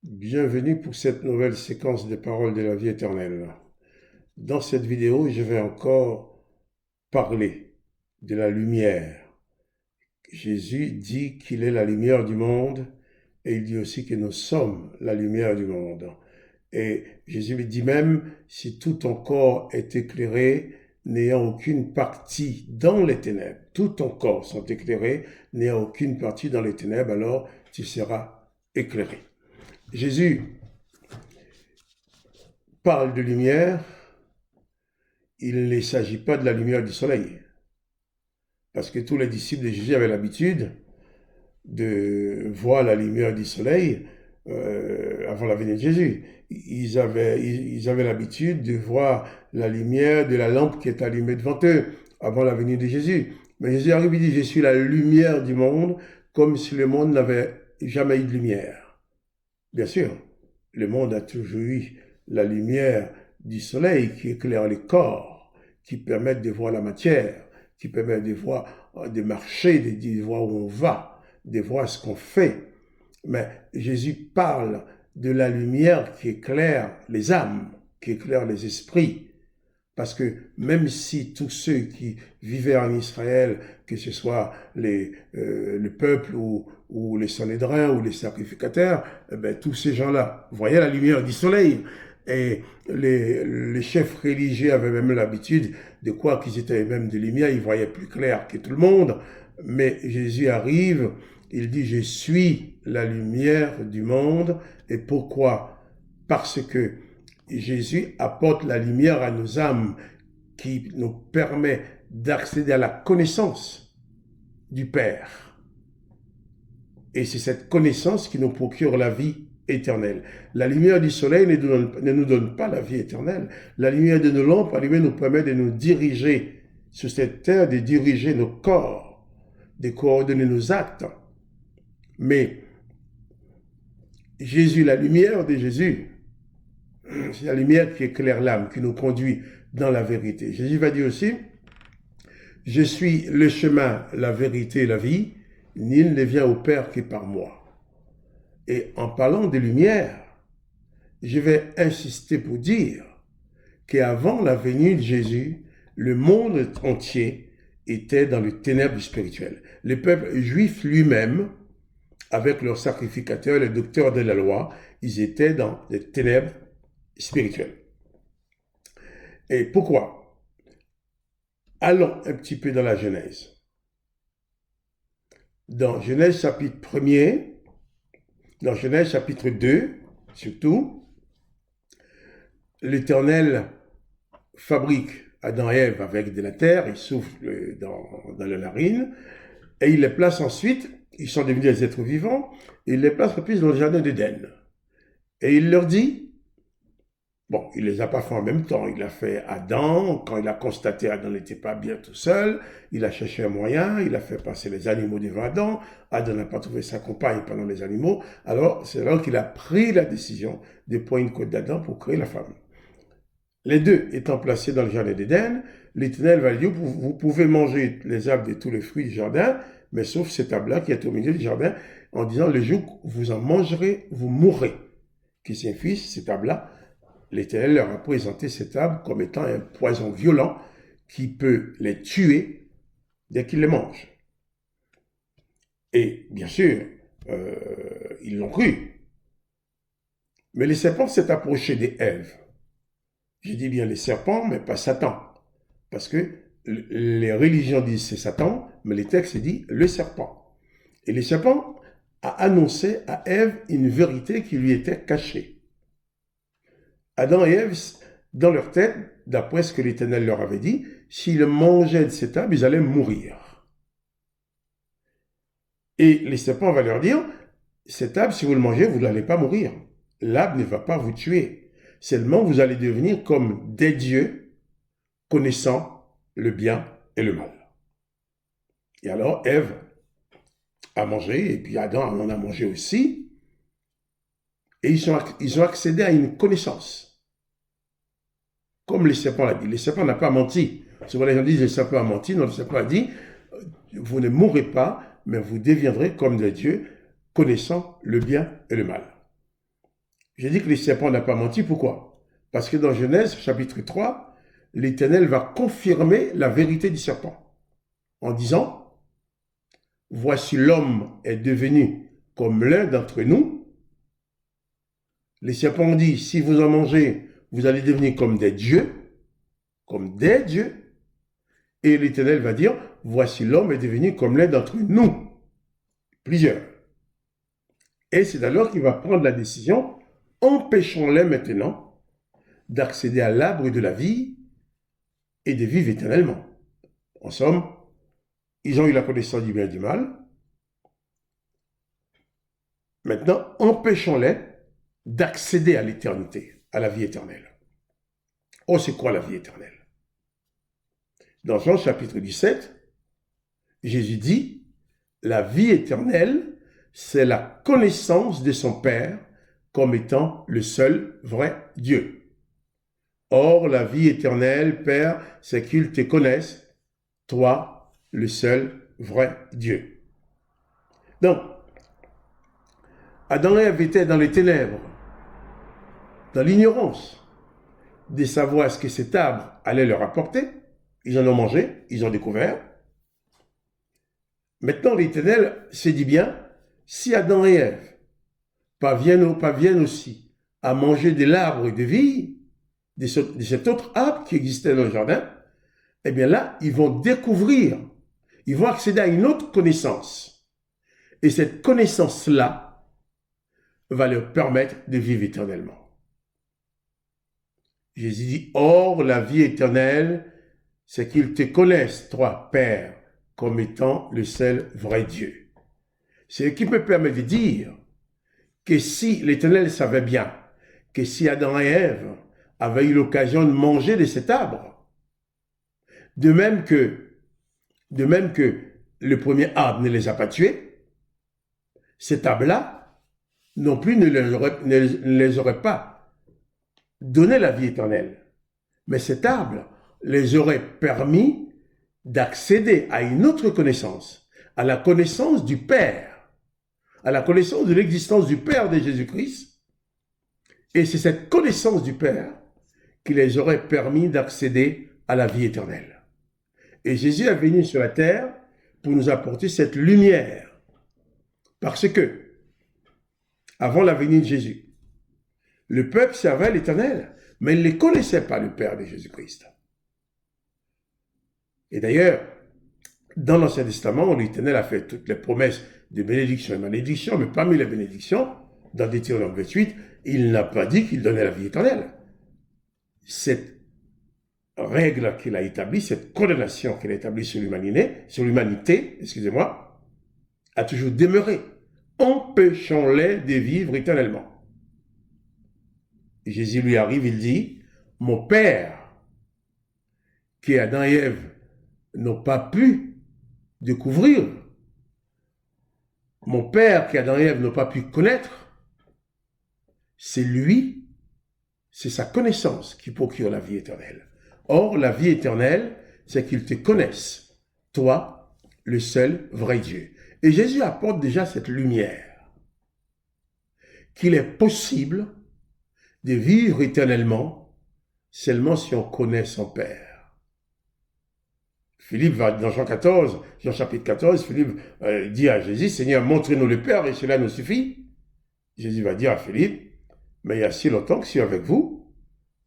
Bienvenue pour cette nouvelle séquence des paroles de la vie éternelle. Dans cette vidéo, je vais encore parler de la lumière. Jésus dit qu'il est la lumière du monde et il dit aussi que nous sommes la lumière du monde. Et Jésus lui dit même, si tout ton corps est éclairé, n'ayant aucune partie dans les ténèbres, tout ton corps sont éclairés, n'ayant aucune partie dans les ténèbres, alors tu seras éclairé. Jésus parle de lumière, il ne s'agit pas de la lumière du soleil. Parce que tous les disciples de Jésus avaient l'habitude de voir la lumière du soleil avant la venue de Jésus. Ils avaient l'habitude de voir la lumière de la lampe qui est allumée devant eux avant la venue de Jésus. Mais Jésus arrive et dit, je suis la lumière du monde, comme si le monde n'avait jamais eu de lumière. Bien sûr, le monde a toujours eu la lumière du soleil qui éclaire les corps, qui permettent de voir la matière, qui permettent de voir, de marcher, de voir où on va, de voir ce qu'on fait. Mais Jésus parle de la lumière qui éclaire les âmes, qui éclaire les esprits. Parce que même si tous ceux qui vivaient en Israël, que ce soit le peuple ou les Sanhédrins ou les sacrificateurs, tous ces gens-là voyaient la lumière du soleil. Et les chefs religieux avaient même l'habitude de croire qu'ils étaient eux-mêmes de lumière, ils voyaient plus clair que tout le monde. Mais Jésus arrive, il dit, je suis la lumière du monde. Et pourquoi? Parce que Jésus apporte la lumière à nos âmes qui nous permet d'accéder à la connaissance du Père. Et c'est cette connaissance qui nous procure la vie éternelle. La lumière du soleil ne nous donne pas la vie éternelle. La lumière de nos lampes allumées nous permet de nous diriger sur cette terre, de diriger nos corps, de coordonner nos actes. Mais Jésus, la lumière de Jésus, c'est la lumière qui éclaire l'âme, qui nous conduit dans la vérité. Jésus va dire aussi, je suis le chemin, la vérité et la vie, nul ne vient au Père que par moi. Et en parlant de lumière, je vais insister pour dire qu'avant la venue de Jésus, le monde entier était dans les ténèbres spirituelles. Le peuple juif lui-même, avec leurs sacrificateurs, les docteurs de la loi, ils étaient dans les ténèbres spirituelles. Et pourquoi? Allons un petit peu dans la Genèse. Dans Genèse chapitre 1er, dans Genèse chapitre 2, surtout, l'Éternel fabrique Adam et Ève avec de la terre, il souffle dans la narine, et il les place ensuite, ils sont devenus des êtres vivants, il les place ensuite dans le jardin d'Éden. Et il leur dit, bon, il ne les a pas fait en même temps. Il a fait Adam. Quand il a constaté Adam n'était pas bien tout seul, il a cherché un moyen. Il a fait passer les animaux devant Adam. Adam n'a pas trouvé sa compagne pendant les animaux. Alors, c'est là qu'il a pris la décision de prendre une côte d'Adam pour créer la femme. Les deux étant placés dans le jardin d'Éden, l'Éternel va dire, vous pouvez manger les arbres de tous les fruits du jardin, mais sauf cet arbre-là qui est au milieu du jardin, en disant, le jour où vous en mangerez, vous mourrez. Qui signifie, cet arbre-là, l'Éternel leur a présenté cet arbre comme étant un poison violent qui peut les tuer dès qu'ils les mangent. Et bien sûr, ils l'ont cru. Mais le serpent s'est approché d'Ève. Je dis bien les serpents, mais pas Satan. Parce que les religions disent c'est Satan, mais les textes disent le serpent. Et le serpent a annoncé à Ève une vérité qui lui était cachée. Adam et Ève, dans leur tête, d'après ce que l'Éternel leur avait dit, s'ils mangeaient de cet arbre, ils allaient mourir. Et les serpents va leur dire, cet arbre, si vous le mangez, vous n'allez pas mourir. L'arbre ne va pas vous tuer. Seulement, vous allez devenir comme des dieux, connaissant le bien et le mal. Et alors, Ève a mangé, et puis Adam en a mangé aussi, et ils ont accédé à une connaissance. Comme le serpent l'a dit. Le serpent n'a pas menti. Souvent les gens disent le serpent a menti. Non, le serpent a dit, vous ne mourrez pas, mais vous deviendrez comme des dieux, connaissant le bien et le mal. J'ai dit que le serpent n'a pas menti. Pourquoi? Parce que dans Genèse, chapitre 3, l'Éternel va confirmer la vérité du serpent en disant, « Voici l'homme est devenu comme l'un d'entre nous. » Les serpents dit, « Si vous en mangez, vous allez devenir comme des dieux. » Comme des dieux. Et l'Éternel va dire, « Voici l'homme est devenu comme l'un d'entre nous. » Plusieurs. Et c'est alors qu'il va prendre la décision, empêchons-les maintenant d'accéder à l'arbre de la vie et de vivre éternellement. En somme, ils ont eu la connaissance du bien et du mal. Maintenant, empêchons-les d'accéder à l'éternité, à la vie éternelle. Oh, c'est quoi la vie éternelle? Dans Jean chapitre 17, Jésus dit, la vie éternelle, c'est la connaissance de son Père comme étant le seul vrai Dieu. Or, la vie éternelle, Père, c'est qu'ils te connaissent, toi, le seul vrai Dieu. Donc, Adam et Ève étaient dans les ténèbres, dans l'ignorance, de savoir ce que cet arbre allait leur apporter. Ils en ont mangé, ils ont découvert. Maintenant, l'Éternel s'est dit bien, si Adam et Ève parviennent aussi à manger de l'arbre de vie, de cet autre arbre qui existait dans le jardin, eh bien là, ils vont découvrir, ils vont accéder à une autre connaissance. Et cette connaissance-là va leur permettre de vivre éternellement. Jésus dit, or, la vie éternelle, c'est qu'ils te connaissent, toi, Père, comme étant le seul vrai Dieu. C'est ce qui me permet de dire que si l'Éternel savait bien que si Adam et Ève avaient eu l'occasion de manger de cet arbre, de même que le premier arbre ne les a pas tués, cet arbre-là, non plus ne les aurait pas donné la vie éternelle. Mais cet arbre les aurait permis d'accéder à une autre connaissance, à la connaissance du Père, à la connaissance de l'existence du Père de Jésus-Christ. Et c'est cette connaissance du Père qui les aurait permis d'accéder à la vie éternelle. Et Jésus est venu sur la terre pour nous apporter cette lumière. Parce que, avant la venue de Jésus, le peuple servait l'Éternel, mais il ne connaissait pas le Père de Jésus-Christ. Et d'ailleurs, dans l'Ancien Testament, l'Éternel a fait toutes les promesses de bénédiction et malédiction, mais parmi les bénédictions, dans Deutéronome 28, il n'a pas dit qu'il donnait la vie éternelle. Cette règle qu'il a établie, cette condamnation qu'il a établie sur l'humanité, a toujours demeuré. Empêchons-les de vivre éternellement. Et Jésus lui arrive, il dit, mon Père, qui Adam et Ève n'ont pas pu découvrir, mon Père qui Adam et Ève n'ont pas pu connaître, c'est lui, c'est sa connaissance qui procure la vie éternelle. Or, la vie éternelle, c'est qu'ils te connaissent, toi, le seul vrai Dieu. Et Jésus apporte déjà cette lumière, qu'il est possible de vivre éternellement seulement si on connaît son Père. Philippe va dans Jean chapitre 14, Philippe dit à Jésus, Seigneur, montrez-nous le Père et cela nous suffit. Jésus va dire à Philippe, mais il y a si longtemps que je suis avec vous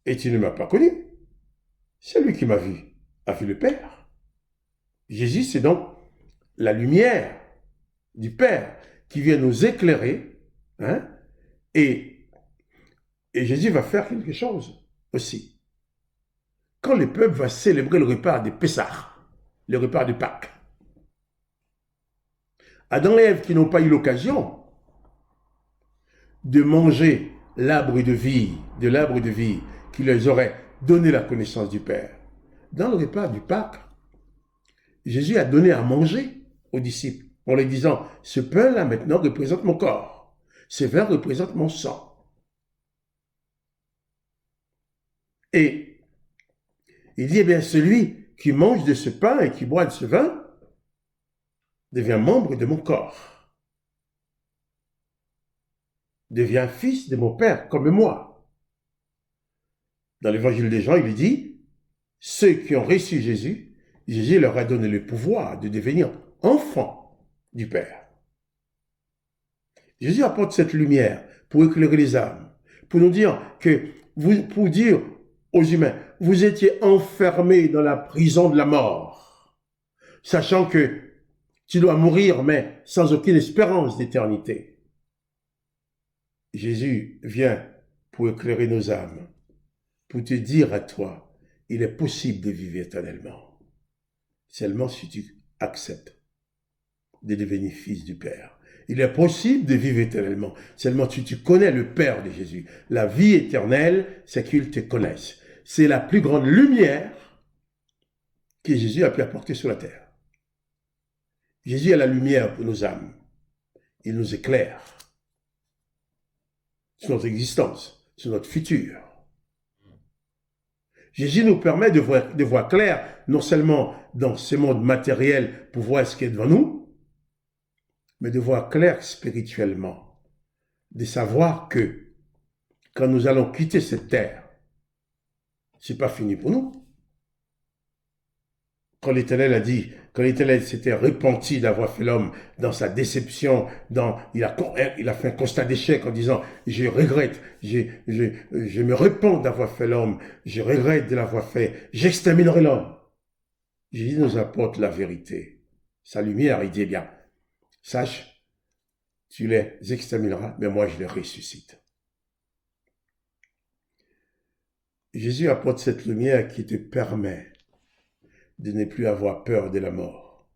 et tu ne m'as pas connu. Celui qui m'a vu a vu le Père. Jésus, c'est donc la lumière du Père qui vient nous éclairer, hein, et Jésus va faire quelque chose aussi. Quand le peuple va célébrer le repas de Pessah, le repas de Pâques, Adam et Ève qui n'ont pas eu l'occasion de manger l'arbre de vie qui leur aurait donné la connaissance du Père. Dans le repas du Pâques, Jésus a donné à manger aux disciples en leur disant, ce pain-là maintenant représente mon corps, ce vin représente mon sang. Et il dit, eh bien, celui qui mange de ce pain et qui boit de ce vin devient membre de mon corps. devient fils de mon Père, comme moi. Dans l'évangile de Jean, il dit, ceux qui ont reçu Jésus, Jésus leur a donné le pouvoir de devenir enfants du Père. Jésus apporte cette lumière pour éclairer les âmes, pour nous dire que, pour dire aux humains, vous étiez enfermés dans la prison de la mort, sachant que tu dois mourir, mais sans aucune espérance d'éternité. Jésus vient pour éclairer nos âmes, pour te dire à toi, il est possible de vivre éternellement, seulement si tu acceptes de devenir fils du Père. Il est possible de vivre éternellement, seulement si tu connais le Père de Jésus. La vie éternelle, c'est qu'il te connaisse. C'est la plus grande lumière que Jésus a pu apporter sur la terre. Jésus est la lumière pour nos âmes. Il nous éclaire sur notre existence, sur notre futur. Jésus nous permet de voir clair, non seulement dans ce monde matériel pour voir ce qui est devant nous, mais de voir clair spirituellement, de savoir que quand nous allons quitter cette terre, c'est pas fini pour nous. Quand l'Éternel a dit, quand l'Éternel s'était repenti d'avoir fait l'homme dans sa déception, il a fait un constat d'échec en disant, je regrette, je me repens d'avoir fait l'homme, je regrette de l'avoir fait, j'exterminerai l'homme. Jésus nous apporte la vérité. Sa lumière, il dit, eh bien, sache, tu les extermineras, mais moi je les ressuscite. Jésus apporte cette lumière qui te permet de ne plus avoir peur de la mort.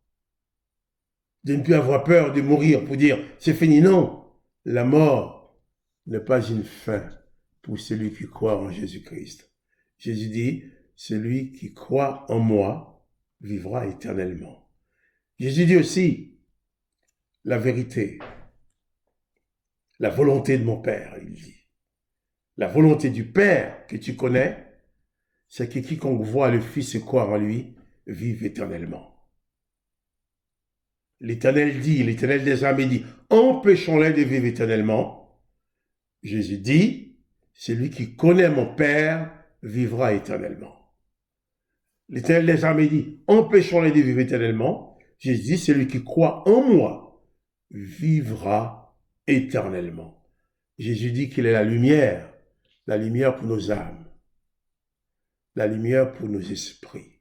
De ne plus avoir peur de mourir pour dire, c'est fini. Non, la mort n'est pas une fin pour celui qui croit en Jésus-Christ. Jésus dit, celui qui croit en moi vivra éternellement. Jésus dit aussi, la vérité, la volonté de mon Père, il dit. La volonté du Père que tu connais, c'est que quiconque voit le Fils et croit en lui, vive éternellement. L'Éternel dit, l'Éternel des armées dit, empêchons-les de vivre éternellement. Jésus dit, celui qui connaît mon Père vivra éternellement. L'Éternel des armées dit, empêchons-les de vivre éternellement. Jésus dit, celui qui croit en moi vivra éternellement. Jésus dit qu'il est la lumière pour nos âmes, la lumière pour nos esprits.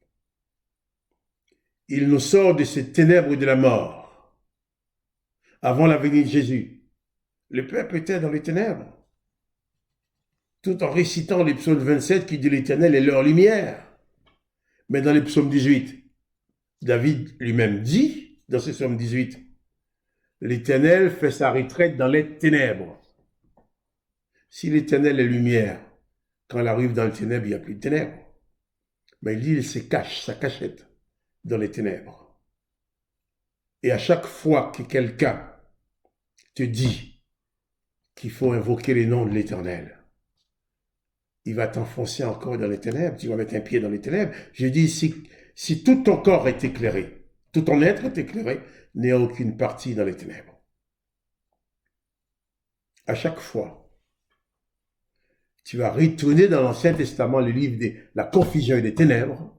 Il nous sort de ces ténèbres de la mort. Avant la venue de Jésus, le peuple était dans les ténèbres, tout en récitant les psaumes 27 qui dit l'Éternel est leur lumière. Mais dans les psaumes 18, David lui-même dit, dans ce psaume 18, l'Éternel fait sa retraite dans les ténèbres. Si l'Éternel est lumière, quand il arrive dans les ténèbres, il n'y a plus de ténèbres. Mais il dit, il se cache, sa cachette, dans les ténèbres. Et à chaque fois que quelqu'un te dit qu'il faut invoquer les noms de l'Éternel, il va t'enfoncer encore dans les ténèbres, tu vas mettre un pied dans les ténèbres. Je dis, si tout ton corps est éclairé, tout ton être est éclairé, il n'y a aucune partie dans les ténèbres. À chaque fois, tu vas retourner dans l'Ancien Testament, le livre de la confusion et des ténèbres,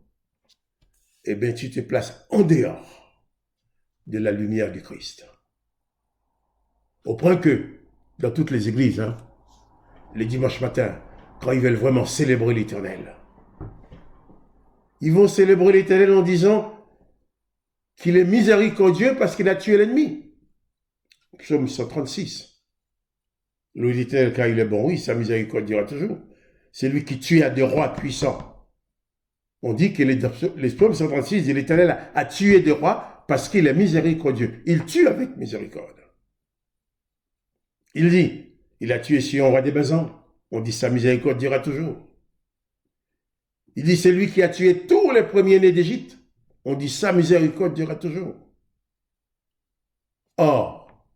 eh bien, tu te places en dehors de la lumière du Christ. Au point que, dans toutes les églises, les dimanches matins, quand ils veulent vraiment célébrer l'Éternel, ils vont célébrer l'Éternel en disant qu'il est miséricordieux parce qu'il a tué l'ennemi. Psaume 136. L'Éternel, car il est bon, oui, sa miséricorde dira toujours. C'est lui qui tue à des rois puissants. On dit que les psaumes 136 dit l'Éternel a tué des rois parce qu'il est miséricordieux. Il tue avec miséricorde. Il dit, il a tué Sion, roi des Basans. On dit sa miséricorde dira toujours. Il dit, c'est lui qui a tué tous les premiers-nés d'Égypte. On dit, sa miséricorde dira toujours. Or,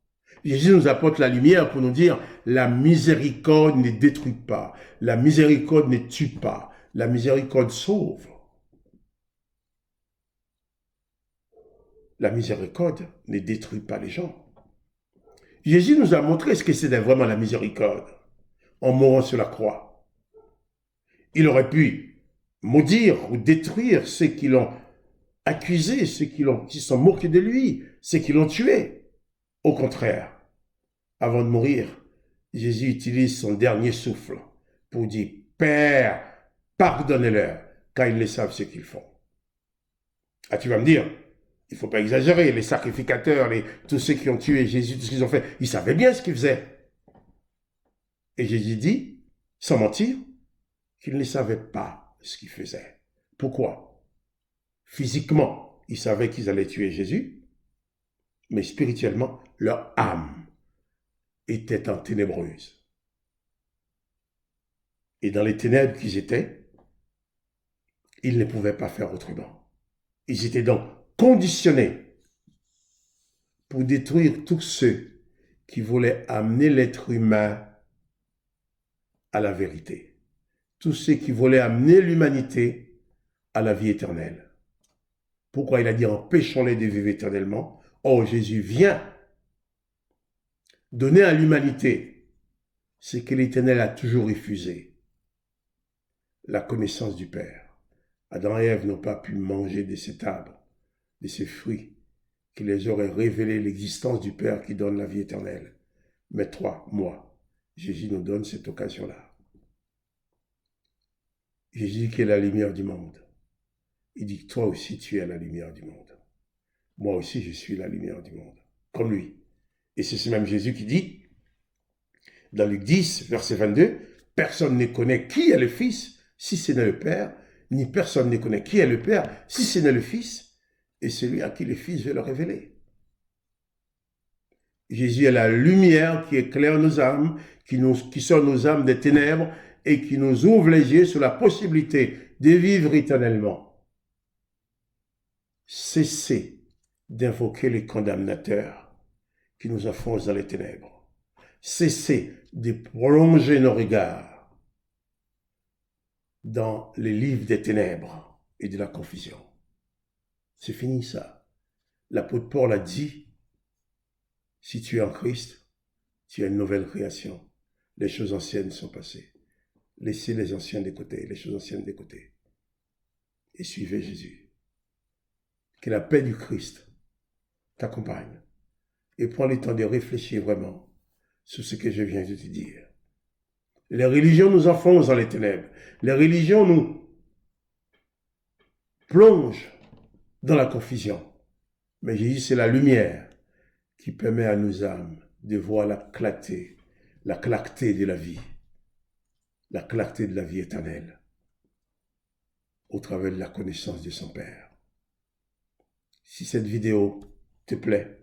Jésus nous apporte la lumière pour nous dire, la miséricorde ne détruit pas. La miséricorde ne tue pas. La miséricorde sauve. La miséricorde ne détruit pas les gens. Jésus nous a montré ce que c'était vraiment la miséricorde en mourant sur la croix. Il aurait pu maudire ou détruire ceux qui l'ont accusé, ceux qui sont moqués de lui, ceux qui l'ont tué. Au contraire, avant de mourir, Jésus utilise son dernier souffle pour dire « Père, pardonnez-leur, car ils ne savent ce qu'ils font. » Ah, tu vas me dire, il ne faut pas exagérer, les sacrificateurs, tous ceux qui ont tué Jésus, tout ce qu'ils ont fait, ils savaient bien ce qu'ils faisaient. Et Jésus dit, sans mentir, qu'ils ne savaient pas ce qu'ils faisaient. Pourquoi? Physiquement, ils savaient qu'ils allaient tuer Jésus, mais spirituellement, leur âme était en ténébreuse. Et dans les ténèbres qu'ils étaient, ils ne pouvaient pas faire autrement. Ils étaient donc conditionnés pour détruire tous ceux qui voulaient amener l'être humain à la vérité. Tous ceux qui voulaient amener l'humanité à la vie éternelle. Pourquoi il a dit empêchons-les de vivre éternellement? Or, Jésus vient donner à l'humanité ce que l'Éternel a toujours refusé, la connaissance du Père. Adam et Ève n'ont pas pu manger de cet arbre, de ces fruits, qui les aurait révélé l'existence du Père qui donne la vie éternelle. Mais toi, moi, Jésus nous donne cette occasion-là. Jésus qui est la lumière du monde. Il dit, toi aussi tu es la lumière du monde. Moi aussi je suis la lumière du monde, comme lui. Et c'est ce même Jésus qui dit, dans Luc 10, verset 22, « Personne ne connaît qui est le Fils, si ce n'est le Père, ni personne ne connaît qui est le Père, si ce n'est le Fils, et celui à qui le Fils veut le révéler. » Jésus est la lumière qui éclaire nos âmes, qui sort nos âmes des ténèbres et qui nous ouvre les yeux sur la possibilité de vivre éternellement. Cessez d'invoquer les condamnateurs qui nous enfoncent dans les ténèbres. Cessez de prolonger nos regards dans les livres des ténèbres et de la confusion. C'est fini ça. L'apôtre Paul a dit, si tu es en Christ, tu as une nouvelle création. Les choses anciennes sont passées. Laissez les anciennes de côté, les choses anciennes de côté. Et suivez Jésus. Que la paix du Christ t'accompagne. Et prends le temps de réfléchir vraiment sur ce que je viens de te dire. Les religions nous enfoncent dans les ténèbres. Les religions nous plongent dans la confusion. Mais Jésus, c'est la lumière qui permet à nos âmes de voir la clarté de la vie éternelle, au travers de la connaissance de son Père. Si cette vidéo te plaît,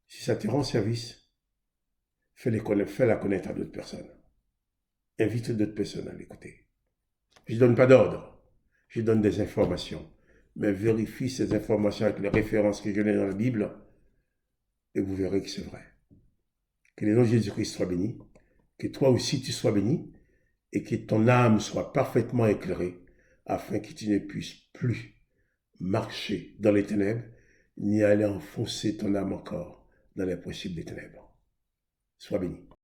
si ça te rend service, fais-la connaître à d'autres personnes. Invite d'autres personnes à l'écouter. Je ne donne pas d'ordre, je donne des informations, mais vérifie ces informations avec les références que je donne dans la Bible et vous verrez que c'est vrai. Que le nom de Jésus-Christ soit béni, que toi aussi tu sois béni et que ton âme soit parfaitement éclairée afin que tu ne puisses plus marcher dans les ténèbres ni aller enfoncer ton âme encore dans les possibles des ténèbres. Sois béni.